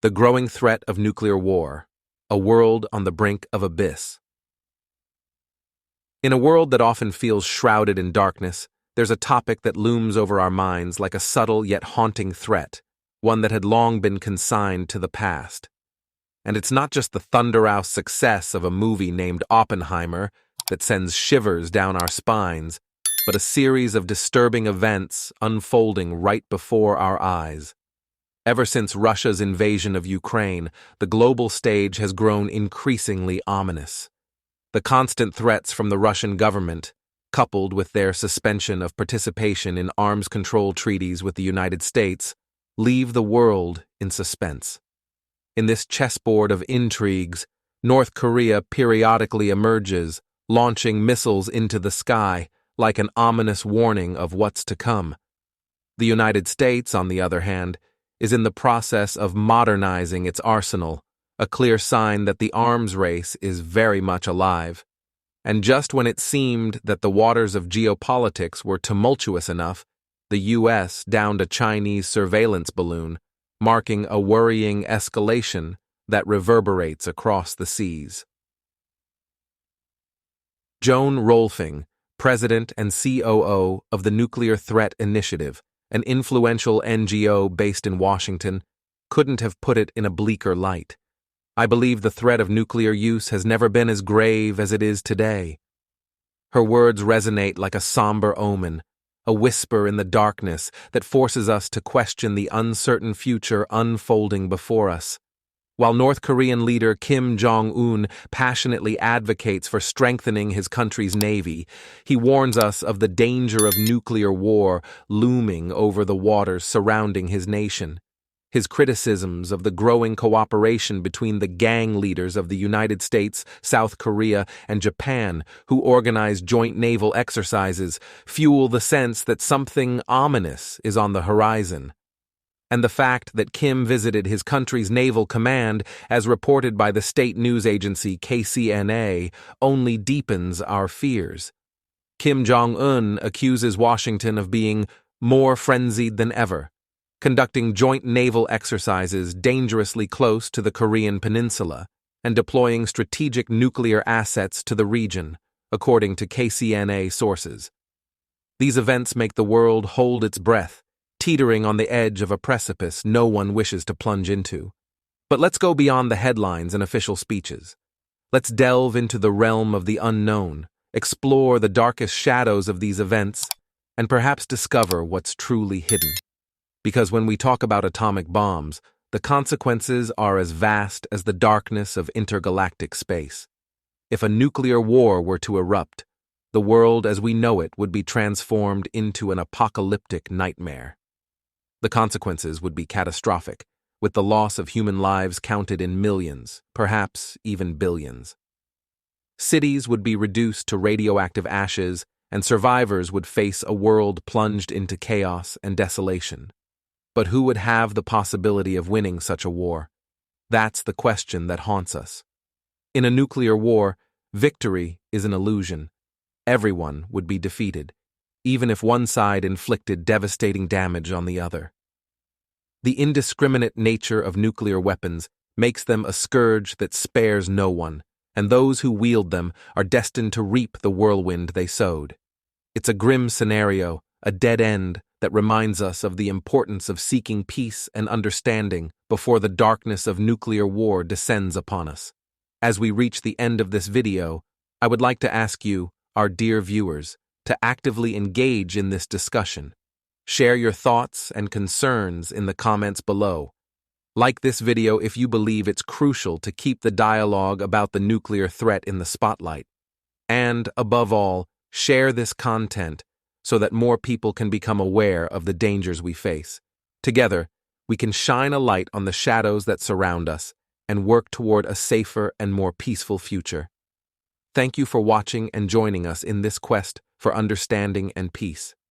The growing threat of nuclear war, a world on the brink of abyss. In a world that often feels shrouded in darkness, there's a topic that looms over our minds like a subtle yet haunting threat, one that had long been consigned to the past. And it's not just the thunderous success of a movie named Oppenheimer that sends shivers down our spines, but a series of disturbing events unfolding right before our eyes. Ever since Russia's invasion of Ukraine, the global stage has grown increasingly ominous. The constant threats from the Russian government, coupled with their suspension of participation in arms control treaties with the United States, leave the world in suspense. In this chessboard of intrigues, North Korea periodically emerges, launching missiles into the sky like an ominous warning of what's to come. The United States, on the other hand, is in the process of modernizing its arsenal, a clear sign that the arms race is very much alive. And just when it seemed that the waters of geopolitics were tumultuous enough, the U.S. downed a Chinese surveillance balloon, marking a worrying escalation that reverberates across the seas. Joan Rolfing, President and COO of the Nuclear Threat Initiative, an influential NGO based in Washington, couldn't have put it in a bleaker light. I believe the threat of nuclear use has never been as grave as it is today. Her words resonate like a somber omen, a whisper in the darkness that forces us to question the uncertain future unfolding before us. While North Korean leader Kim Jong-un passionately advocates for strengthening his country's navy, he warns us of the danger of nuclear war looming over the waters surrounding his nation. His criticisms of the growing cooperation between the gang leaders of the United States, South Korea, and Japan, who organize joint naval exercises, fuel the sense that something ominous is on the horizon. And the fact that Kim visited his country's naval command, as reported by the state news agency KCNA, only deepens our fears. Kim Jong-un accuses Washington of being more frenzied than ever, conducting joint naval exercises dangerously close to the Korean peninsula and deploying strategic nuclear assets to the region, according to KCNA sources. These events make the world hold its breath, teetering on the edge of a precipice no one wishes to plunge into. But let's go beyond the headlines and official speeches. Let's delve into the realm of the unknown, explore the darkest shadows of these events, and perhaps discover what's truly hidden. Because when we talk about atomic bombs, the consequences are as vast as the darkness of intergalactic space. If a nuclear war were to erupt, the world as we know it would be transformed into an apocalyptic nightmare. The consequences would be catastrophic, with the loss of human lives counted in millions, perhaps even billions. Cities would be reduced to radioactive ashes, and survivors would face a world plunged into chaos and desolation. But who would have the possibility of winning such a war? That's the question that haunts us. In a nuclear war, victory is an illusion. Everyone would be defeated, even if one side inflicted devastating damage on the other. The indiscriminate nature of nuclear weapons makes them a scourge that spares no one, and those who wield them are destined to reap the whirlwind they sowed. It's a grim scenario, a dead end that reminds us of the importance of seeking peace and understanding before the darkness of nuclear war descends upon us. As we reach the end of this video, I would like to ask you, our dear viewers, to actively engage in this discussion. Share your thoughts and concerns in the comments below. Like this video if you believe it's crucial to keep the dialogue about the nuclear threat in the spotlight. And, above all, share this content so that more people can become aware of the dangers we face. Together, we can shine a light on the shadows that surround us and work toward a safer and more peaceful future. Thank you for watching and joining us in this quest for understanding and peace.